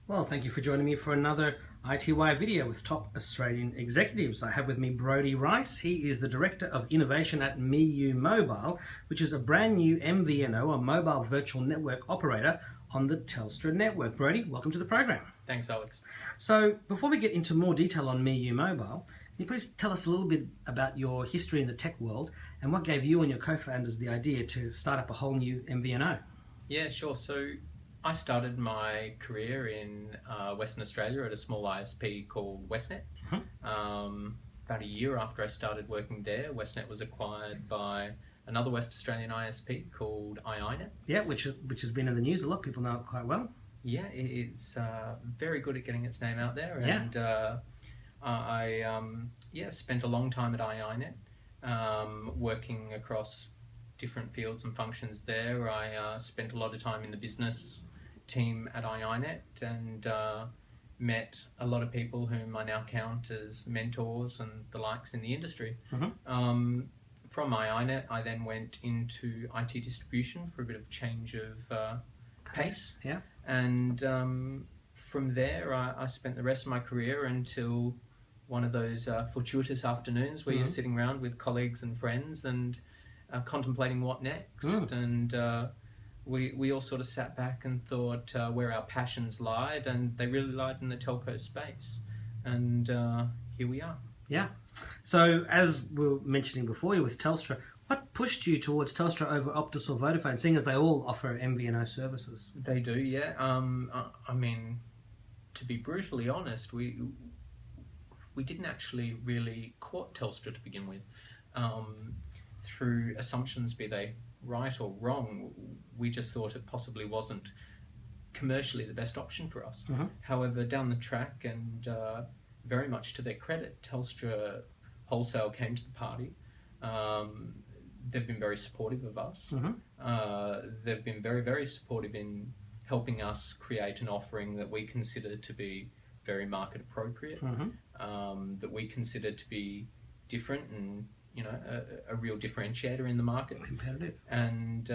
Well, thank you for joining me for another iTWire video with top Australian executives. I have with me Brodie Rice. He is the Director of Innovation at MeU Mobile, which is a brand new MVNO, a mobile virtual network operator on the Telstra network. Brodie, welcome to the program. Thanks, Alex. So, before we get into more detail on MeU Mobile, can you please tell us a little bit about your history in the tech world and what gave you and your co-founders the idea to start up a whole new MVNO? Yeah, sure. So I started my career in Western Australia at a small ISP called Westnet. About a year after I started working there, Westnet was acquired by another West Australian ISP called iTWire. Yeah, which has been in the news a lot. People know it quite well. Yeah, it's very good at getting its name out there. And I spent a long time at iTWire, working across different fields and functions there. I spent a lot of time in the business team at iTWire and met a lot of people whom I now count as mentors and the likes in the industry. From iTWire, I then went into IT distribution for a bit of change of pace. Yeah. And from there, I spent the rest of my career until one of those fortuitous afternoons where you're sitting around with colleagues and friends and contemplating what next. And we all sort of sat back and thought where our passions lied, and they really lied in the telco space. And here we are. Yeah. So, as we were mentioning before, with Telstra, what pushed you towards Telstra over Optus or Vodafone, seeing as they all offer MVNO services? They do, yeah. I mean, to be brutally honest, we didn't actually really court Telstra to begin with. Through assumptions, be they right or wrong, we just thought it possibly wasn't commercially the best option for us. However, down the track, and very much to their credit, Telstra Wholesale came to the party. They've been very supportive of us. They've been very, very supportive in helping us create an offering that we consider to be very market appropriate, that we consider to be different and a real differentiator in the market. Competitive. And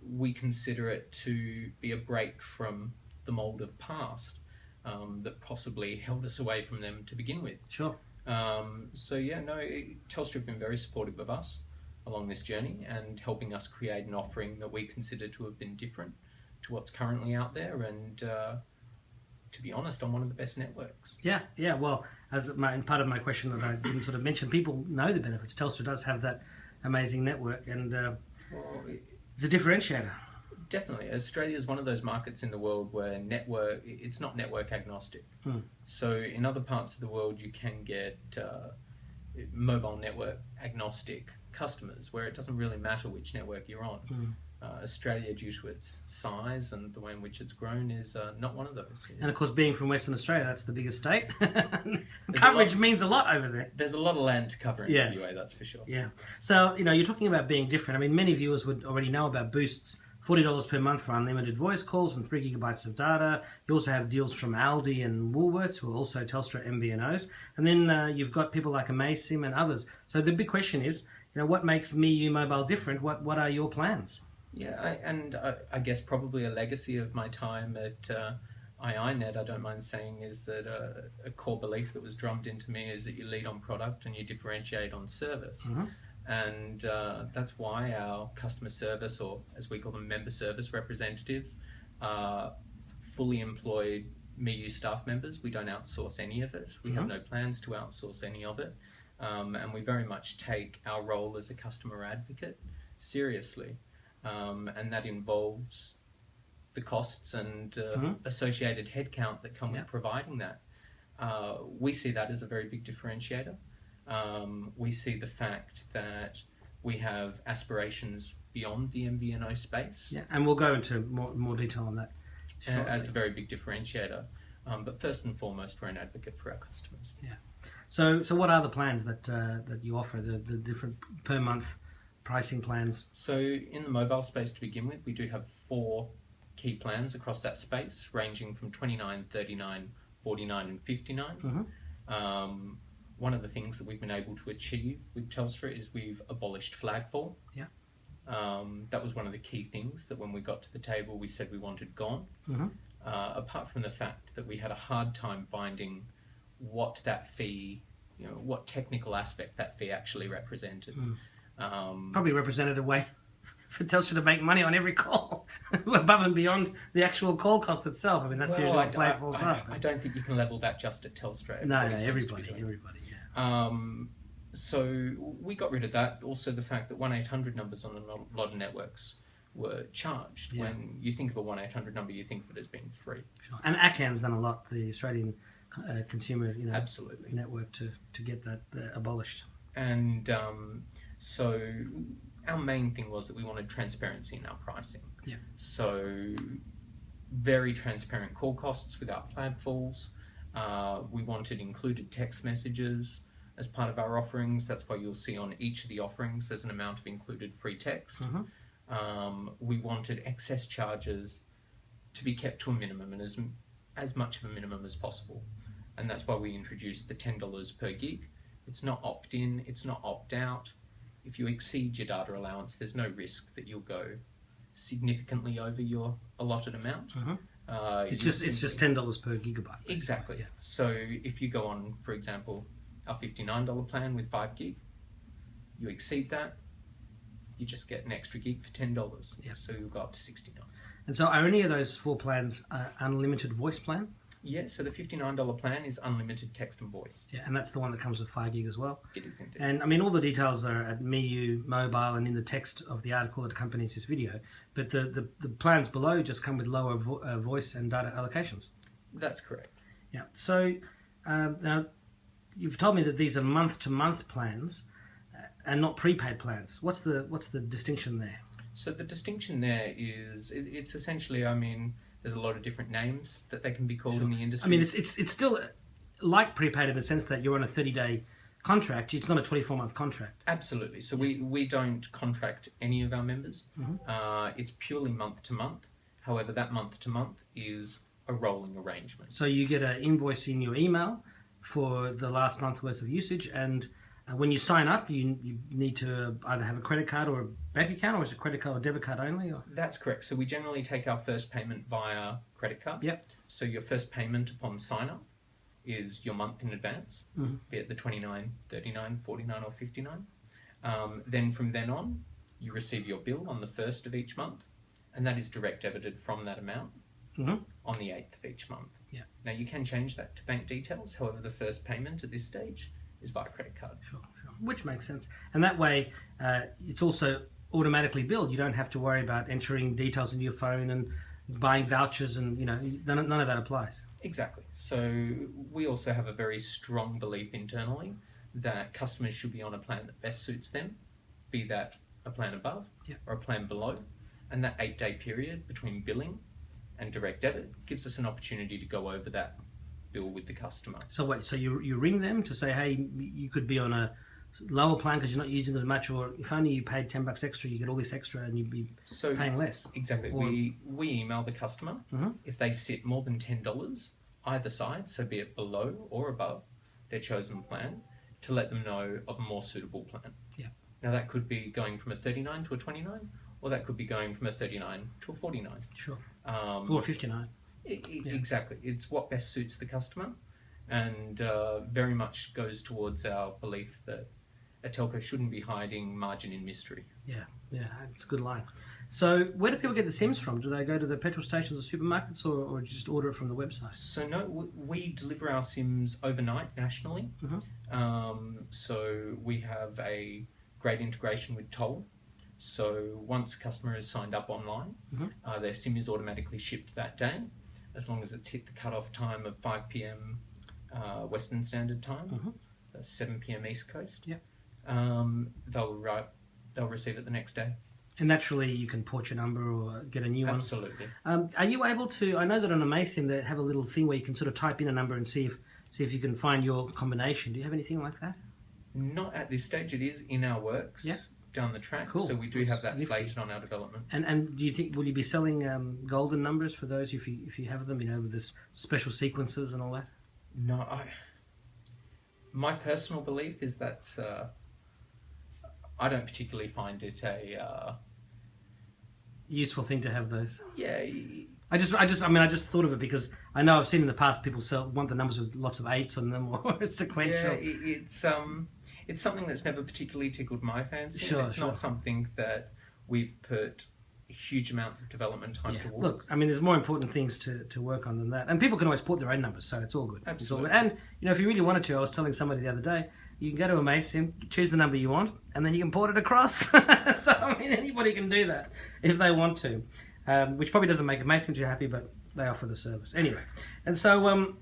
we consider it to be a break from the mould of past that possibly held us away from them to begin with. Sure. Telstra have been very supportive of us along this journey and helping us create an offering that we consider to have been different to what's currently out there, and to be honest, on one of the best networks. Yeah. Well, part of my question that I didn't sort of mention, people know the benefits. Telstra does have that amazing network, and it's a differentiator. Definitely. Australia is one of those markets in the world where it's not network agnostic. So in other parts of the world, you can get mobile network agnostic customers where it doesn't really matter which network you're on. Australia, due to its size and the way in which it's grown, is not one of those. And of course, being from Western Australia, that's the biggest state. Coverage means a lot over there. There's a lot of land to cover in WA, that's for sure. Yeah. So, you're talking about being different. I mean, many viewers would already know about Boost's $40 per month for unlimited voice calls and 3 gigabytes of data. You also have deals from Aldi and Woolworths, who are also Telstra MVNOs. And then you've got people like Amazsim and others. So the big question is, what makes MeU Mobile different? What are your plans? Yeah, I guess probably a legacy of my time at iTWire, I don't mind saying, is that a core belief that was drummed into me is that you lead on product and you differentiate on service. And that's why our customer service, or as we call them, member service representatives, are fully employed MeU staff members. We don't outsource any of it. We have no plans to outsource any of it. And we very much take our role as a customer advocate seriously. And that involves the costs and associated headcount that come with providing that. We see that as a very big differentiator. We see the fact that we have aspirations beyond the MVNO space. Yeah, and we'll go into more detail on that shortly. As a very big differentiator. But first and foremost, we're an advocate for our customers. Yeah. So what are the plans that you offer, the different per month pricing plans? So in the mobile space to begin with, we do have 4 key plans across that space, ranging from $29, $39, $49 and $59. One of the things that we've been able to achieve with Telstra is we've abolished flagfall. Yeah. That was one of the key things that when we got to the table we said we wanted gone. apart from the fact that we had a hard time finding what that fee, what technical aspect that fee actually represented. Probably represented a way for Telstra to make money on every call above and beyond the actual call cost itself. I mean, that's usually what play falls up. I don't think you can level that just at Telstra. No, everybody. Yeah. So we got rid of that. Also, the fact that 1-800 numbers on a lot of networks were charged. Yeah. When you think of a 1-800 number, you think of it as being free. Sure. And ACAN's done a lot, the Australian consumer Absolutely. network to get that abolished. And so our main thing was that we wanted transparency in our pricing. Yeah. So very transparent call costs without flag falls. We wanted included text messages as part of our offerings. That's why you'll see on each of the offerings there's an amount of included free text. We wanted excess charges to be kept to a minimum, and as much of a minimum as possible. And that's why we introduced the $10 per gig. It's not opt-in, it's not opt-out. If you exceed your data allowance, there's no risk that you'll go significantly over your allotted amount. It's just $10 per gigabyte. Basically. Exactly. Yeah. So if you go on, for example, our $59 plan with 5 gig, you exceed that, you just get an extra gig for $10. Yep. So you'll go up to $69. And so are any of those 4 plans unlimited voice plan? Yeah, so the $59 plan is unlimited text and voice. Yeah, and that's the one that comes with 5 gig as well. It is indeed. And I mean, all the details are at MeU mobile and in the text of the article that accompanies this video. But the plans below just come with lower voice and data allocations. That's correct. Yeah. So now you've told me that these are month-to-month plans and not prepaid plans. What's the distinction there? So the distinction there is it's essentially, I mean, there's a lot of different names that they can be called in the industry. I mean, it's still like prepaid in the sense that you're on a 30-day contract. It's not a 24-month contract. Absolutely. So we don't contract any of our members. It's purely month to month. However, that month to month is a rolling arrangement. So you get an invoice in your email for the last month's worth of usage, and when you sign up, you need to either have a credit card or a bank account, or is it credit card or debit card only? Or? That's correct. So we generally take our first payment via credit card. Yep. So your first payment upon sign up is your month in advance, be it the 29, 39, 49 or 59. Then from then on, you receive your bill on the 1st of each month, and that is direct debited from that amount on the 8th of each month. Yeah. Now you can change that to bank details. However, the first payment at this stage is via credit card. Sure. Which makes sense. And that way, it's also automatically billed. You don't have to worry about entering details into your phone and buying vouchers, and none of that applies. Exactly. So we also have a very strong belief internally that customers should be on a plan that best suits them, be that a plan above or a plan below. And that 8-day period between billing and direct debit gives us an opportunity to go over that bill with the customer. So wait, so you ring them to say, hey, you could be on a lower plan because you're not using as much, or if only you paid $10 extra, you get all this extra and you'd be paying less. Exactly. Or, we email the customer if they sit more than $10 either side, so be it below or above their chosen plan, to let them know of a more suitable plan. Yeah. Now that could be going from a 39 to a 29, or that could be going from a 39 to a 49. Sure. Or 59. Exactly. It's what best suits the customer, and very much goes towards our belief that a telco shouldn't be hiding margin in mystery. Yeah, it's a good line. So where do people get the SIMs from? Do they go to the petrol stations or supermarkets, or just order it from the website? So no, we deliver our SIMs overnight nationally. So we have a great integration with Toll. So once a customer is signed up online, their SIM is automatically shipped that day, as long as it's hit the cut-off time of 5 p.m. Western Standard Time, 7 p.m. East Coast. Yeah. They'll receive it the next day. And naturally, you can port your number or get a new one. Absolutely. Are you able to? I know that on a MeSIM they have a little thing where you can sort of type in a number and see if you can find your combination. Do you have anything like that? Not at this stage. It is in our works. Yeah. Down the track. Cool. So we do have that slated on our development. And do you think, will you be selling golden numbers for those if you have them, with this special sequences and all that? No, my personal belief is that I don't particularly find it a useful thing to have those. Yeah, I just thought of it because I know I've seen in the past people want the numbers with lots of 8s on them or sequential. It's something that's never particularly tickled my fancy. Sure, it's not something that we've put huge amounts of development time towards. Look, I mean, there's more important things to work on than that, and people can always port their own numbers, so it's all good. Absolutely. It's all good. And if you really wanted to, I was telling somebody the other day, you can go to a MeU, choose the number you want, and then you can port it across. So I mean, anybody can do that if they want to, which probably doesn't make a MeU too happy, but they offer the service anyway. And so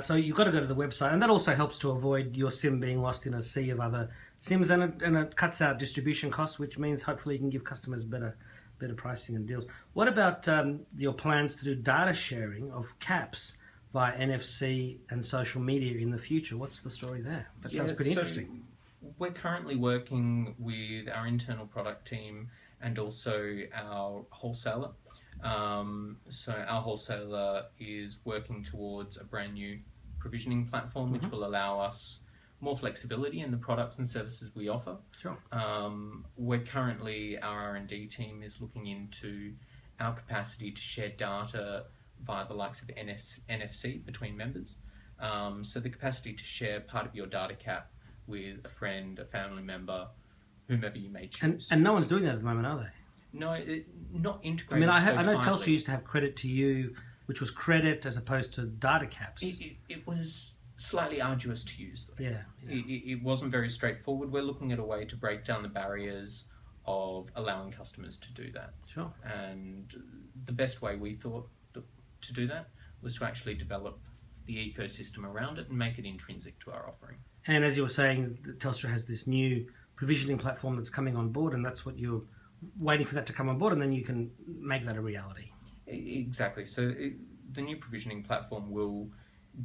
so you've got to go to the website, and that also helps to avoid your SIM being lost in a sea of other SIMs, and it cuts out distribution costs, which means hopefully you can give customers better pricing and deals. What about your plans to do data sharing of caps via NFC and social media in the future? What's the story there? That sounds pretty interesting. We're currently working with our internal product team and also our wholesaler. So our wholesaler is working towards a brand new provisioning platform which will allow us more flexibility in the products and services we offer. Sure. We're currently, our R&D team is looking into our capacity to share data via the likes of NFC between members. So the capacity to share part of your data cap with a friend, a family member, whomever you may choose. And no one's doing that at the moment, are they? No, not integrated. I mean, I know tightly. Telstra used to have credit to you, which was credit as opposed to data caps. It was slightly arduous to use, though. Yeah. It wasn't very straightforward. We're looking at a way to break down the barriers of allowing customers to do that. Sure. And the best way we thought to do that was to actually develop the ecosystem around it and make it intrinsic to our offering. And as you were saying, Telstra has this new provisioning platform that's coming on board, and that's what you're waiting for that to come on board, and then you can make that a reality. Exactly. So the new provisioning platform will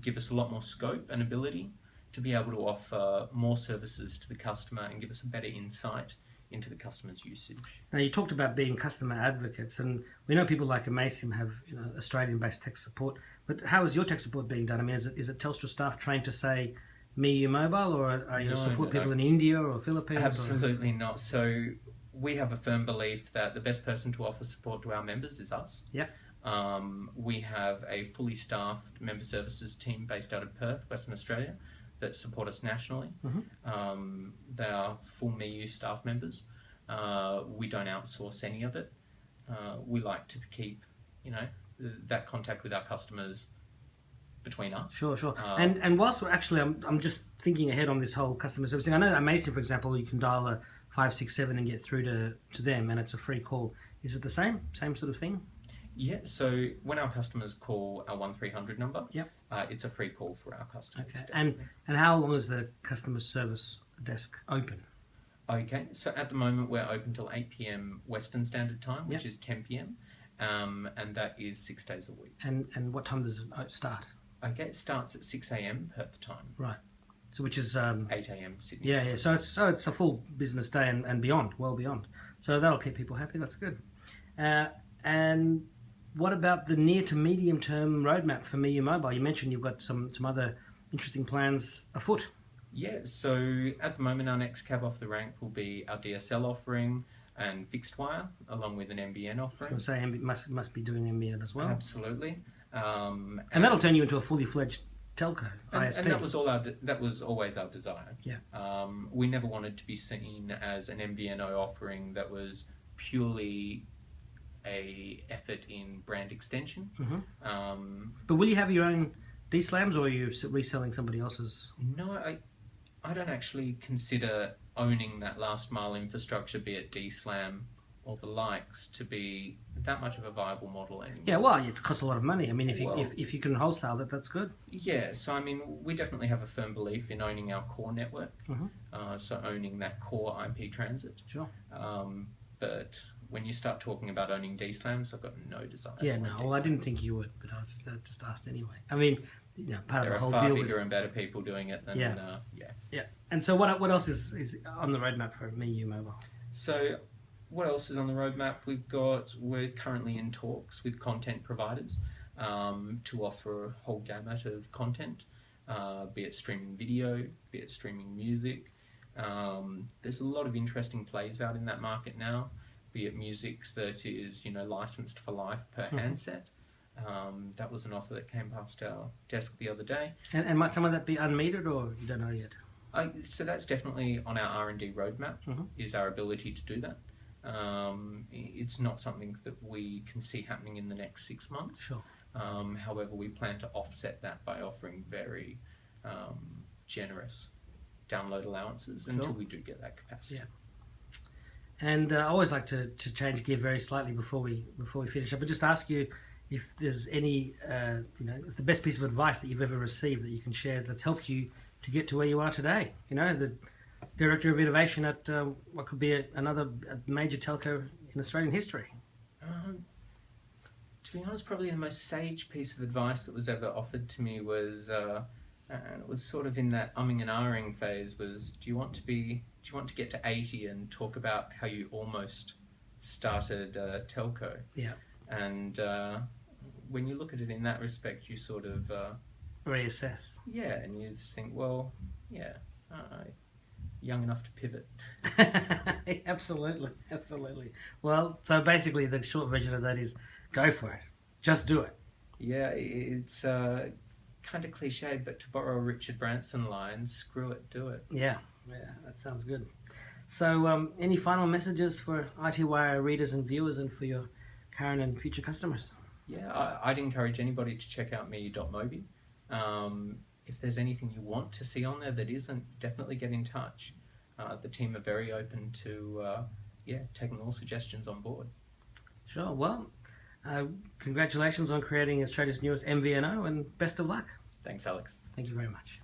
give us a lot more scope and ability to be able to offer more services to the customer and give us a better insight into the customer's usage. Now, you talked about being customer advocates, and we know people like Amasim have Australian-based tech support, but how is your tech support being done? I mean, is it Telstra staff trained to say MeU Mobile, or are you support people in India or Philippines? Absolutely not. So we have a firm belief that the best person to offer support to our members is us. Yeah. We have a fully staffed member services team based out of Perth, Western Australia, that support us nationally. They are full MeU staff members. We don't outsource any of it. We like to keep, that contact with our customers between us. Sure. And whilst we're actually, I'm just thinking ahead on this whole customer service thing. I know that Amasim, for example, you can dial a 567 and get through to them, and it's a free call. Is it the same sort of thing? Yeah, so when our customers call our 1300 number, yep. It's a free call for our customers. Okay, and how long is the customer service desk open? Okay, so at the moment we're open till 8 p.m. Western Standard Time, which yep. is 10 p.m, and that is 6 days a week. And what time does it start? Okay, it starts at 6 a.m. Perth time. Right. So which is 8 a.m. Sydney. Yeah. So it's a full business day and beyond, well beyond. So that'll keep people happy. That's good. And what about the near to medium term roadmap for MeU Mobile? You mentioned you've got some other interesting plans afoot. Yeah. So at the moment, our next cab off the rank will be our DSL offering and fixed wire, along with an NBN offering. I was going to say must be doing NBN as well. Absolutely. And that'll turn you into a fully fledged telco, ISP. And that was always our desire. Yeah. We never wanted to be seen as an MVNO offering that was purely a effort in brand extension. But will you have your own DSLAMs, or are you reselling somebody else's? No, I don't actually consider owning that last mile infrastructure, be it DSLAM or the likes, to be that much of a viable model anymore. Yeah, well, it costs a lot of money. I mean, if you can wholesale that, that's good. Yeah, so I mean, we definitely have a firm belief in owning our core network, so owning that core IP transit. Sure. But when you start talking about owning DSLAMs, I've got no desire. Yeah, no, well, I didn't think you would, but I was just asked anyway. I mean, part of the whole deal. There are far bigger and better people doing it than Yeah. And so what else is on the roadmap for MeU Mobile? So what else is on the roadmap? We're currently in talks with content providers to offer a whole gamut of content, be it streaming video, be it streaming music. There's a lot of interesting plays out in that market now, be it music that is, licensed for life per handset. That was an offer that came past our desk the other day. And might some of that be unmetered, or you don't know yet? So that's definitely on our R&D roadmap, is our ability to do that. It's not something that we can see happening in the next 6 months. Sure. However, we plan to offset that by offering very generous download allowances until we do get that capacity. Yeah. And I always like to change gear very slightly before we finish up, but just ask you if there's any, the best piece of advice that you've ever received that you can share that's helped you to get to where you are today. The Director of Innovation at what could be another major telco in Australian history. To be honest, probably the most sage piece of advice that was ever offered to me was, and it was sort of in that umming and ahhing phase, was, do you want to get to 80 and talk about how you almost started telco? Yeah. And when you look at it in that respect, you sort of reassess. Yeah, and you just think, well, yeah, young enough to pivot. Absolutely. Well, so basically the short version of that is go for it. Just do it. Yeah, it's kind of cliche, but to borrow a Richard Branson line, screw it, do it. Yeah, that sounds good. So any final messages for iTWire readers and viewers and for your current and future customers? Yeah, I'd encourage anybody to check out MeU.mobi. If there's anything you want to see on there that isn't, definitely get in touch. The team are very open to taking all suggestions on board. Sure. Well, congratulations on creating Australia's newest MVNO, and best of luck. Thanks, Alex. Thank you very much.